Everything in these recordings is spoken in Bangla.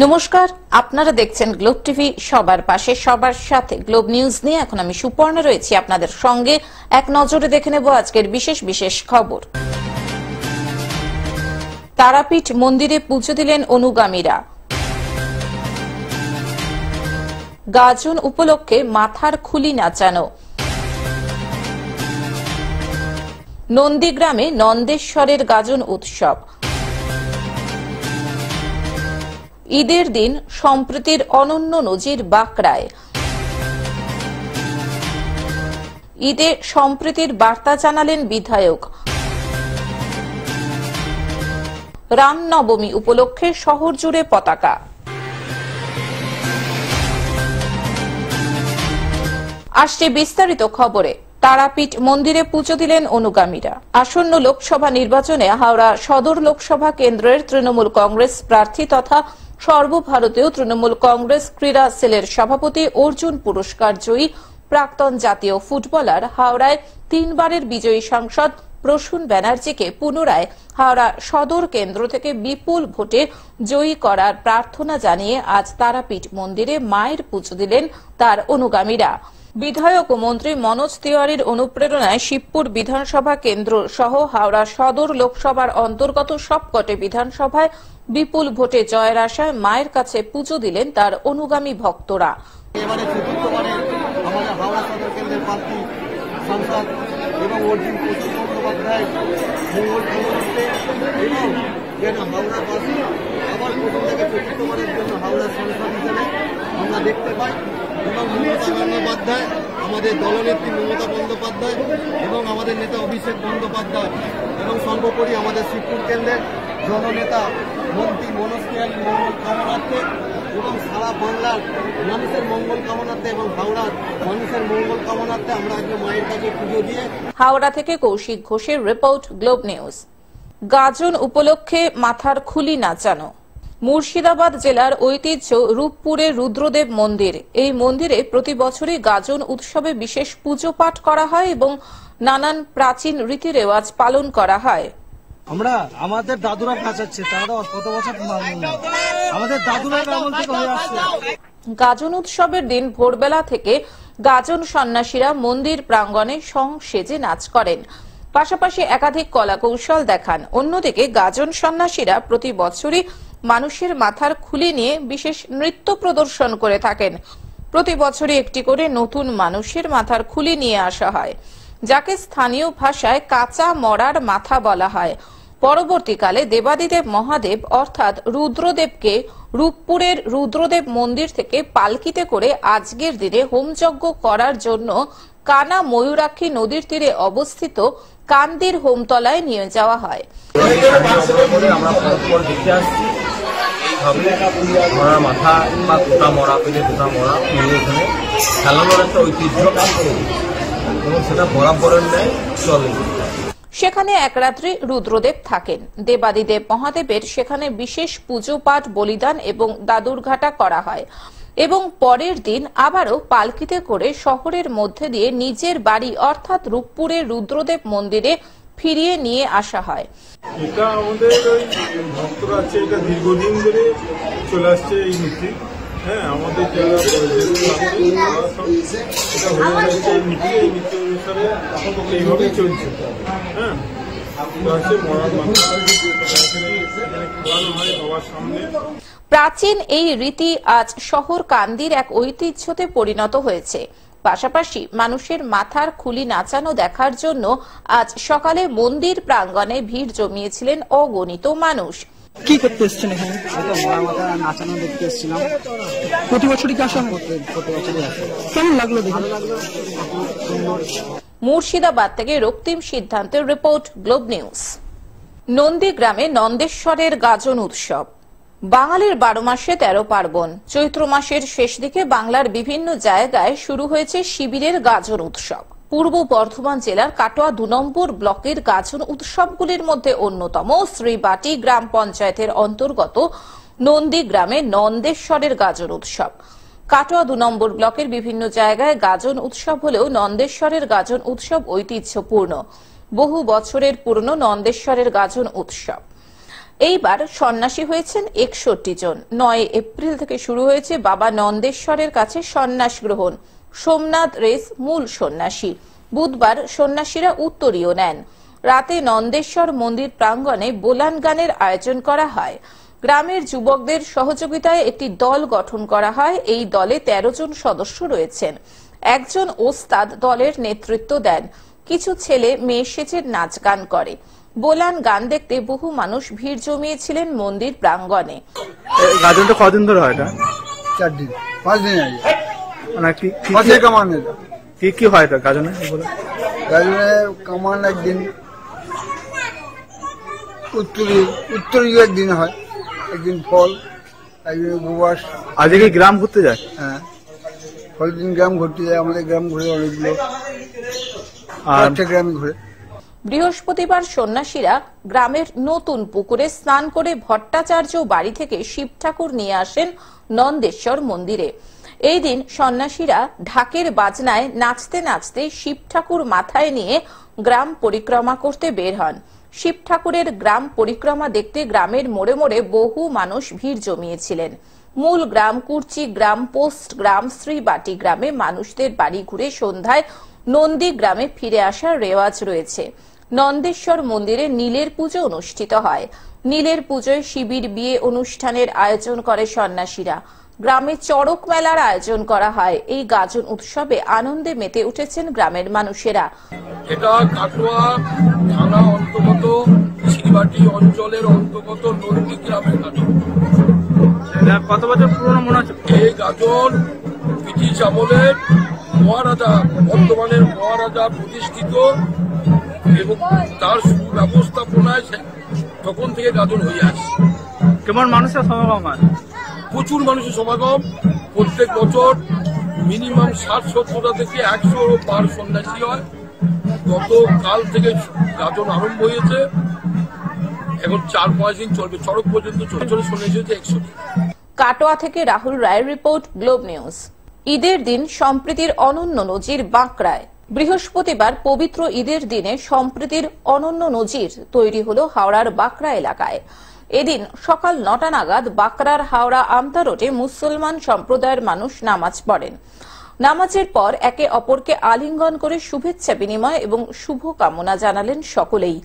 নমস্কার, আপনারা দেখছেন গ্লোব টিভি। সবার পাশে সবার সাথে গ্লোব নিউজ নিয়ে এখন আমি সুপর্ণা রয়েছি আপনাদের সঙ্গে। এক নজরে দেখে নেব আজকের বিশেষ বিশেষ খবর। তারাপীঠ মন্দিরে পুজো দিলেন অনুগামীরা। গাজন উপলক্ষে মাথার খুলি নাচানো। নন্দীগ্রামে নন্দেশ্বরের গাজন উৎসব। ঈদের দিন সম্প্রীতির অনন্য নজির বাঁকড়ায়। ঈদে সম্প্রীতির বার্তা জানালেন বিধায়ক। রামনবমী উপলক্ষে শহর জুড়ে পতাকা। আসছে বিস্তারিত খবরে। তারাপীঠ মন্দিরে পুজো দিলেন অনুগামীরা। আসন্ন লোকসভা নির্বাচনে হাওড়া সদর লোকসভা কেন্দ্রের তৃণমূল কংগ্রেস প্রার্থী তথা সর্বভারতীয় তৃণমূল কংগ্রেস ক্রীড়া সেলের সভাপতি অর্জুন পুরস্কার জয়ী প্রাক্তন জাতীয় ফুটবলার হাওড়ায় 3 বারের বিজয়ী সাংসদ প্রসূন ব্যানার্জিকে পুনরায় হাওড়া সদর কেন্দ্র থেকে বিপুল ভোটে জয়ী করার প্রার্থনা জানিয়ে আজ তারাপীঠ মন্দিরে মায়ের পুজো দিলেন তার অনুগামীরা। বিধায়ক ও মন্ত্রী মনোজ তিওয়ারির অনুপ্রেরণায় শিবপুর বিধানসভা কেন্দ্র সহ হাওড়া সদর লোকসভার অন্তর্গত সবকটি বিধানসভায় বিপুল ভোটে জয়ের আশায় মায়ের কাছে পুজো দিলেন তার অনুগামী ভক্তরা। এবারে চতুর্থবারে আমাদের হাওড়া সদর কেন্দ্রের প্রার্থী সাংসদ এবং অর্জুন বন্দ্যোপাধ্যায় মঙ্গল কামনার্থে এবং যেন হাওড়াবাসী আবার প্রথম থেকে চতুর্থবারের জন্য হাওড়া সাংসদ হিসেবে আমরা দেখতে পাই এবং মমতা বন্দ্যোপাধ্যায়, আমাদের দলনেত্রী মমতা বন্দ্যোপাধ্যায় এবং আমাদের নেতা অভিষেক বন্দ্যোপাধ্যায় এবং সর্বোপরি আমাদের শিবপুর কেন্দ্রের জননেতা মন্ত্রী মনোজ তিওয়ারি মঙ্গল কামনার্থে এবং সারা বাংলার মানুষের মঙ্গল কামনার্থে এবং হাওড়ার মানুষের মঙ্গল কামনার্থে আমরা আজকে মায়ের কাছে পুজো দিয়ে। হাওড়া থেকে কৌশিক ঘোষের রিপোর্ট, গ্লোব নিউজ। গাজন উপলক্ষে মাথার খুলি নাচানো। মুর্শিদাবাদ জেলার ঐতিহ্য রূপপুরের রুদ্রদেব মন্দির। এই মন্দিরে প্রতি বছরই গাজন উৎসবে বিশেষ পুজো পাঠ করা হয় এবং নানান প্রাচীন রীতি রেওয়াজ পালন করা হয়। আমরা আমাদের দাদুরা কাচাচ্ছে, তারা কত বছর আমাদের দাদুরা আমল থেকে হয়ে আসছে। গাজন উৎসবের দিন ভোরবেলা থেকে গাজন সন্ন্যাসীরা মন্দির প্রাঙ্গণে সং সেজে নাচ করেন, পাশাপাশি একাধিক কলা কৌশল দেখান। অন্যদিকে গাজন সন্ন্যাসীরা প্রতি বছরই মানুষের মাথার খুলি নিয়ে বিশেষ নৃত্য প্রদর্শন করে থাকেন। প্রতি বছরই একটি করে নতুন মানুষের মাথার খুলি নিয়ে আসা হয়, যাকে স্থানীয় ভাষায় কাঁচা মরার মাথা বলা হয়। পরবর্তীকালে দেবাদিদেব মহাদেব অর্থাৎ রুদ্রদেবকে রূপপুরের রুদ্রদেব মন্দির থেকে পালকিতে করে আজকের দিনে হোমযজ্ঞ করার জন্য কানা ময়ূরাক্ষী নদীর তীরে অবস্থিত কান্দির হোমতলায় নিয়ে যাওয়া হয়। মরার মাথা বা গোটা মরা পেলে গোটা মরা পেলে এখানে খেলানোর একটা ঐতিহ্য এবং সেটা বরাবরের ন্যায় চলে। সেখানে এক রাত্রি রুদ্রদেব থাকেন। দেবাদিদেব মহাদেবের সেখানে বিশেষ পুজো পাঠ, বলিদান এবং দাদুরঘাটা করা হয় এবং পরের দিন আবারও পালকিতে করে শহরের মধ্যে দিয়ে নিজের বাড়ি অর্থাৎ রূপপুরের রুদ্রদেব মন্দিরে ফিরিয়ে নিয়ে আসা হয়। এটা আমাদের ভক্তরা আছে, এটা দীর্ঘদিন ধরে চলে আসছে এই নীতি। হ্যাঁ, আমাদের এটা হয়ে যাচ্ছে এই নীতি অনুসারে এইভাবেই চলছে। হ্যাঁ, মরার মাথা হয় বাবার সামনে। প্রাচীন এই রীতি আজ শহর কান্দির এক ঐতিহ্যতে পরিণত হয়েছে। পাশাপাশি মানুষের মাথার খুলি নাচানো দেখার জন্য আজ সকালে মন্দির প্রাঙ্গণে ভিড় জমিয়েছিলেন অগণিত মানুষ। কি করতে এসছেন এখানে? মরা মাথা নাচানো দেখতে এসেছিলাম। প্রতি বছরই কি আসা? প্রতি বছরই আসে। কেমন লাগলো দেখে? মুর্শিদাবাদ থেকে রক্তিম সিদ্ধান্তের রিপোর্ট, গ্লোব নিউজ। নন্দীগ্রামে নন্দেশ্বরের গাজন উৎসব। বাঙালির 12 মাসে 13 পার্বণ। চৈত্র মাসের শেষ দিকে বাংলার বিভিন্ন জায়গায় শুরু হয়েছে শিবিরের গাজন উৎসব। পূর্ব বর্ধমান জেলার কাটোয়া 2 নম্বর ব্লকের গাজন উৎসবগুলির মধ্যে অন্যতম শ্রীবাটি গ্রাম পঞ্চায়েতের অন্তর্গত নন্দীগ্রামে নন্দেশ্বরের গাজন উৎসব। কাটোয়া 2 নম্বর ব্লকের বিভিন্ন জায়গায় গাজন উৎসব হলেও নন্দেশ্বরের গাজন উৎসব ঐতিহ্যপূর্ণ। বহু বছরের পুরনো নন্দেশ্বরের গাজন উৎসব এইবার সন্ন্যাসী হয়েছেন 61 জন। 9 এপ্রিল থেকে শুরু হয়েছে বাবা নন্দেশ্বরের কাছে সন্ন্যাস গ্রহণ। সোমনাথ রেস মূল সন্ন্যাসী। বুধবার সন্ন্যাসীরা উত্তরীয় নেন। রাতে নন্দেশ্বর মন্দির প্রাঙ্গণে বোলান গানের আয়োজন করা হয়। গ্রামের যুবকদের সহযোগিতায় একটি দল গঠন করা হয়। এই দলে 13 জন সদস্য রয়েছেন। একজন ওস্তাদ দলের নেতৃত্ব দেন। কিছু ছেলে মেয়ে সেজে নাচ গান করে। বোলান গান দেখতে বহু মানুষ ভিড় জমিয়েছিলেন মন্দির প্রাঙ্গণে। গাজনটা কদিন ধরে হয়? 4 দিন 5 দিন আগে মানে কি হয় এটা গাজনে? গাজনে কামান একদিন, উত্তরীয় একদিন হয়, একদিন ফল, একদিন উপবাস। আজকে কি গ্রাম ঘুরতে যায়? হ্যাঁ, ফল দিন গ্রাম ঘুরতে যায়। আমাদের গ্রাম ঘুরে অনেকগুলো, আর গ্রাম ঘুরে। বৃহস্পতিবার সন্ন্যাসীরা গ্রামের নতুন পুকুরে স্নান করে ভট্টাচার্য বাড়ি থেকে শিব ঠাকুর নিয়ে আসেন নন্দেশ্বর মন্দিরে। এই দিন সন্ন্যাসীরা ঢাকের বাজনায় নাচতে নাচতে শিব ঠাকুর মাথায় নিয়ে গ্রাম পরিক্রমা করতে বের হন। শিব ঠাকুরের গ্রাম পরিক্রমা দেখতে গ্রামের মোড়ে মোড়ে বহু মানুষ ভিড় জমিয়েছিলেন। মূল গ্রাম, কুর্চি গ্রাম, পোস্ট গ্রাম, শ্রীবাটি গ্রামে মানুষদের বাড়ি ঘুরে সন্ধ্যায় নন্দী গ্রামে ফিরে আসার রেওয়াজ রয়েছে। নন্দেশ্বর মন্দিরে নীলের পুজো অনুষ্ঠিত হয়। নীলের পুজোয় শিবির বিয়ে অনুষ্ঠানের আয়োজন করে সন্ন্যাসীরা। গ্রামে চড়ক মেলার আয়োজন করা হয়। এই গাজন উৎসবে আনন্দে মেতে উঠেছেন গ্রামের মানুষেরা। এটা কাটোয়া থানা অন্তর্গত শ্রীবাটি অঞ্চলের অন্তর্গত নন্দী গ্রামের গাজন। কত বছর পুরনো মনে হচ্ছে? এই গাজন ব্রিটিশ আমলের মহারাজা, বর্তমানের মহারাজা প্রতিষ্ঠিত এবং তার সুব্যবস্থাপনায় তখন থেকে গাজন হয়ে আসছে। কেমন মানুষের সমাগম হয়? প্রচুর মানুষের সমাগম। প্রত্যেক বছর মিনিমাম 60-70টা থেকে 100 পার সন্ন্যাসী হয়। গতকাল থেকে গাজন আরম্ভ হয়েছে, এখন 4-5 দিন চলবে, চড়ক পর্যন্ত চলে। সন্ন্যাসী হচ্ছে 100। কাটোয়া থেকে রাহুল রায়ের রিপোর্ট, গ্লোব নিউজ। ঈদের দিন সম্প্রীতির অনন্য নজির বাঁকড়ায়। বৃহস্পতিবার পবিত্র ঈদের দিনে সম্প্রীতির অনন্য নজির তৈরি হলো হাওড়ার বাঁকড়া এলাকায়। এদিন সকাল 9টা নাগাদ বাঁকড়ার হাওড়া আমতা রোডে মুসলমান সম্প্রদায়ের মানুষ নামাজ পড়েন। নামাজের পর একে অপরকে আলিঙ্গন করে শুভেচ্ছা বিনিময় এবং শুভ কামনা জানালেন সকলেই।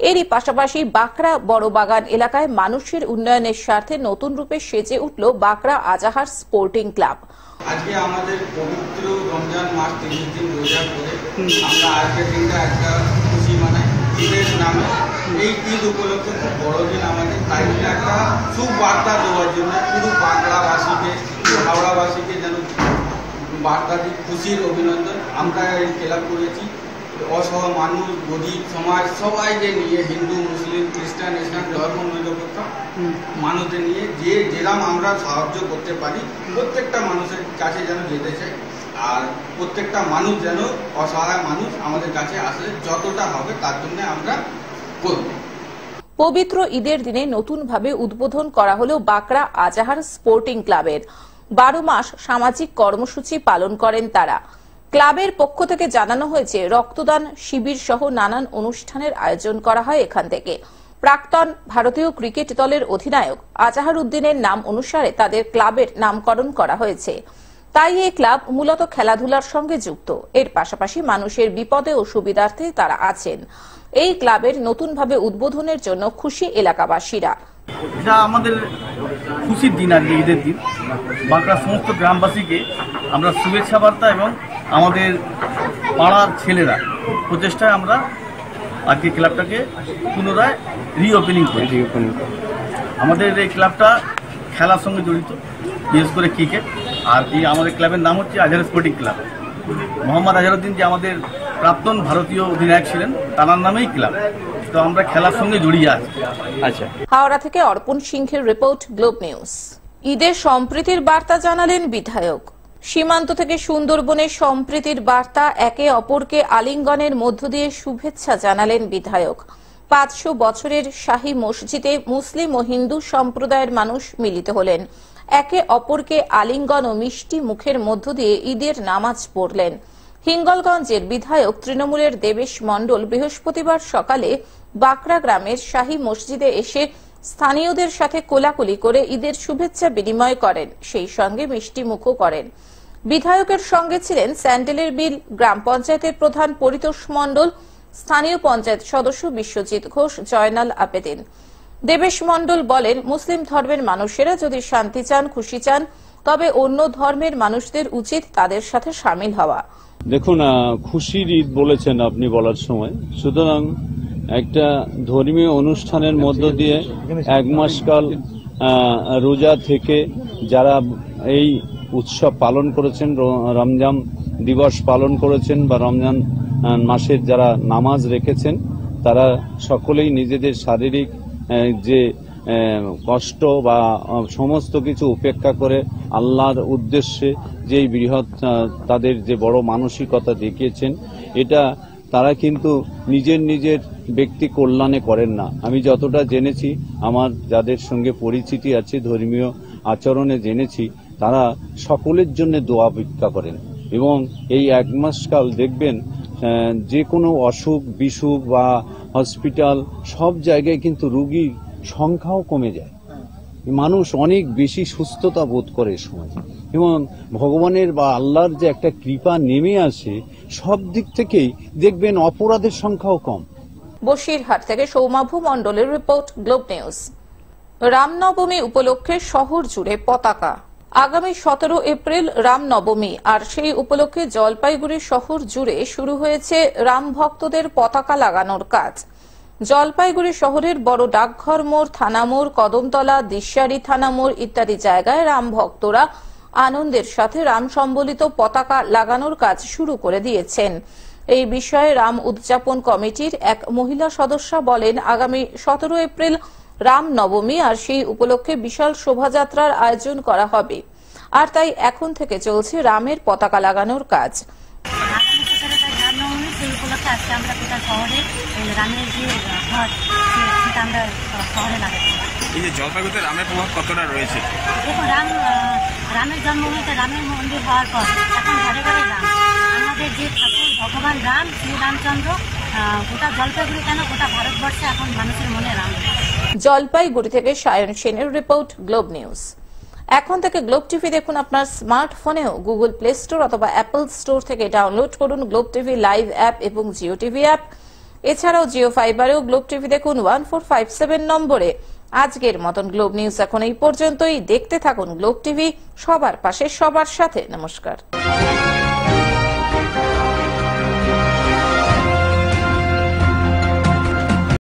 এরই পাশাপাশি বাঁকড়া বড়বাগান এলাকায় মানুষের উন্নয়নের স্বার্থে নতুন রূপে সেজে উঠল বাঁকড়া আজাহার স্পোর্টিং ক্লাব। আজকে আমাদের পবিত্র রমজান মাস 30 দিন রোজা করে আমরা আজকের দিনটা একটা খুশি মানাই ঈদের নামে। এই ঈদ উপলক্ষে খুব বড়দিন আমাদের, তাই জন্য একটা সুবার্তা দেওয়ার জন্য পুরো বাঁকড়াবাসীকে, হাওড়াবাসীকে যেন বার্তা দিই, খুশির অভিনন্দন আমরা এই ক্লাব করেছি। অসহায় মানুষ, গরিব সমাজ সবাইকে নিয়ে, হিন্দু মুসলিম খ্রিস্টান ইসলাম ধর্ম নিরপেক্ষ মানুষদের নিয়ে যে যেরকম আমরা সাহায্য করতে পারি প্রত্যেকটা মানুষের কাছে যেন যেতে চাই। আর প্রত্যেকটা মানুষ যেন, অসহায় মানুষ আমাদের কাছে আসলে যতটা হবে তার জন্য আমরা করব। পবিত্র ঈদের দিনে নতুনভাবে উদ্বোধন করা হলো বাঁকড়া আজাহার স্পোর্টিং ক্লাবের। 12 মাস সামাজিক কর্মসূচি পালন করেন তারা। ক্লাবের পক্ষ থেকে জানানো হয়েছে রক্তদান শিবির সহ নানান অনুষ্ঠানের আয়োজন করা হয় এখান থেকে। প্রাক্তন ভারতীয় ক্রিকেট দলের অধিনায়ক আজাহার উদ্দিনের নাম অনুসারে তাদের ক্লাবের নামকরণ করা হয়েছে। তাই এই ক্লাব মূলত খেলাধুলার সঙ্গে যুক্ত। এর পাশাপাশি মানুষের বিপদে ও সুবিধার্থে তারা আছেন। এই ক্লাবের নতুনভাবে উদ্বোধনের জন্য খুশি এলাকাবাসীরা। এটা আমাদের খুশির দিন, আজকে ঈদের দিন। বাঁকড়ার সমস্ত গ্রামবাসীকে আমরা শুভেচ্ছা বার্তা এবং আমাদের পাড়ার ছেলেরা প্রচেষ্টায় আমরা আজকে ক্লাবটাকে পুনরায় রিওপেনিং করি। আমাদের এই ক্লাবটা খেলার সঙ্গে জড়িত, বিশেষ করে ক্রিকেট। আর এই আমাদের ক্লাবের নাম হচ্ছে আজাহার স্পোর্টিং ক্লাব। মোহাম্মদ আজহারউদ্দিন যে আমাদের প্রাক্তন ভারতীয় অধিনায়ক ছিলেন, তার নামেই ক্লাব। তো আমরা খেলার সঙ্গে জড়িয়ে আছি। আচ্ছা, হাওড়া থেকে অর্পণ সিংহের রিপোর্ট, গ্লোব নিউজ। ঈদের সম্প্রীতির বার্তা জানালেন বিধায়ক। সীমান্ত থেকে সুন্দরবনে সম্প্রীতির বার্তা, একে অপরকে আলিঙ্গনের মধ্য দিয়ে শুভেচ্ছা জানালেন বিধায়ক। 500 বছরের শাহী মসজিদে মুসলিম ও হিন্দু সম্প্রদায়ের মানুষ মিলিত হলেন। একে অপরকে আলিঙ্গন ও মিষ্টি মুখের মধ্য দিয়ে ঈদের নামাজ পড়লেন। হিঙ্গলগঞ্জের বিধায়ক তৃণমূলের দেবেশ মণ্ডল বৃহস্পতিবার সকালে বাঁকড়া গ্রামের শাহী মসজিদে এসে স্থানীয়দের সাথে কোলাকুলি করে ঈদের শুভেচ্ছা বিনিময় করেন, সেই সঙ্গে মিষ্টি মুখও করেন। বিধায়কের সঙ্গে ছিলেন স্যান্ডেলের বিল গ্রাম পঞ্চায়েতের প্রধান পরিতোষ মণ্ডল, স্থানীয় পঞ্চায়েত সদস্য বিশ্বজিৎ ঘোষ, জয়নাল আবেদিন। দেবেশ মণ্ডল বলেন, মুসলিম ধর্মের মানুষেরা যদি শান্তি চান, খুশি চান, তবে অন্য ধর্মের মানুষদের উচিত তাদের সাথে সামিল হওয়া। দেখুন, খুশির ঈদ বলেছেন আপনি বলার সময়, সুতরাং একটা ধর্মীয় অনুষ্ঠানের মধ্য দিয়ে এক মাস কাল রোজা থেকে যারা এই উৎসব পালন করেছেন, রমজান দিবস পালন করেছেন বা রমজান মাসের যারা নামাজ রেখেছেন, তারা সকলেই নিজেদের শারীরিক যে কষ্ট বা সমস্ত কিছু উপেক্ষা করে আল্লাহর উদ্দেশ্যে যেই বৃহৎ তাদের যে বড় মানসিকতা দেখিয়েছেন, এটা তারা কিন্তু নিজের ব্যক্তি কল্যাণে করেন না। আমি যতটা জেনেছি, আমার যাদের সঙ্গে পরিচিতি আছে, ধর্মীয় আচরণে জেনেছি, তারা সকলের জন্য দোয়া ভিক্ষা করেন এবং এই এক মাস কাল দেখবেন যে কোনো অসুখ বিসুখ বা হসপিটাল সব জায়গায় কিন্তু রোগীর সংখ্যাও কমে যায়, মানুষ অনেক বেশি সুস্থতা বোধ করে সময়, এবং ভগবানের বা আল্লাহর যে একটা কৃপা নেমে আসে, সব দিক থেকেই দেখবেন অপরাধের সংখ্যাও কম। বসিরহাট থেকে সৌমাভু মণ্ডলের রিপোর্ট, গ্লোব নিউজ। রামনবমী উপলক্ষে শহর জুড়ে পতাকা। আগামী 17 এপ্রিল রামনবমী, আর সেই উপলক্ষে জলপাইগুড়ি শহর জুড়ে শুরু হয়েছে রাম ভক্তদের পতাকা লাগানোর কাজ। জলপাইগুড়ি শহরের বড় ডাকঘর মোড়, থানা মোড়, কদমতলা, দিশারি থানা মোড় ইত্যাদি জায়গায় রাম ভক্তরা আনন্দের সাথে রাম সম্বলিত পতাকা লাগানোর কাজ শুরু করে দিয়েছেন। এই বিষয়ে রাম উদযাপন কমিটির এক মহিলা সদস্যা বলেন, আগামী 17 এপ্রিল রাম নবমী, আর সেই উপলক্ষে বিশাল শোভাযাত্রার আয়োজন করা হবে, আর তাই এখন থেকে চলছে রামের পতাকা লাগানোর কাজ। এই যে জলপাইগুড়িতে রামের প্রভাব কতটা রয়েছে? দেখুন, রামের জন্মভূমিতে রামের মন্দির হওয়ার পর এখন ঘরে ঘরে রাম, আমাদের যে ঠাকুর ভগবান রাম, শ্রী রামচন্দ্র, গোটা জলপাইগুড়ি কেন গোটা ভারতবর্ষে এখন মানুষের মনে রাম। জলপাইগুড়ি থেকে সায়ন সেনের রিপোর্ট, গ্লোব নিউজ। এখন থেকে গ্লোব টিভি দেখুন আপনার স্মার্টফোনেও। গুগল প্লে স্টোর অথবা অ্যাপল স্টোর থেকে ডাউনলোড করুন গ্লোব টিভি লাইভ অ্যাপ এবং জিও টিভি অ্যাপ। এছাড়াও জিও ফাইবারেও গ্লোব টিভি দেখুন 1457 নম্বরে। আজকের মতন গ্লোব নিউজ এখন এই পর্যন্তই। দেখতে থাকুন গ্লোব টিভি, সবার পাশে সবার সাথে। নমস্কার।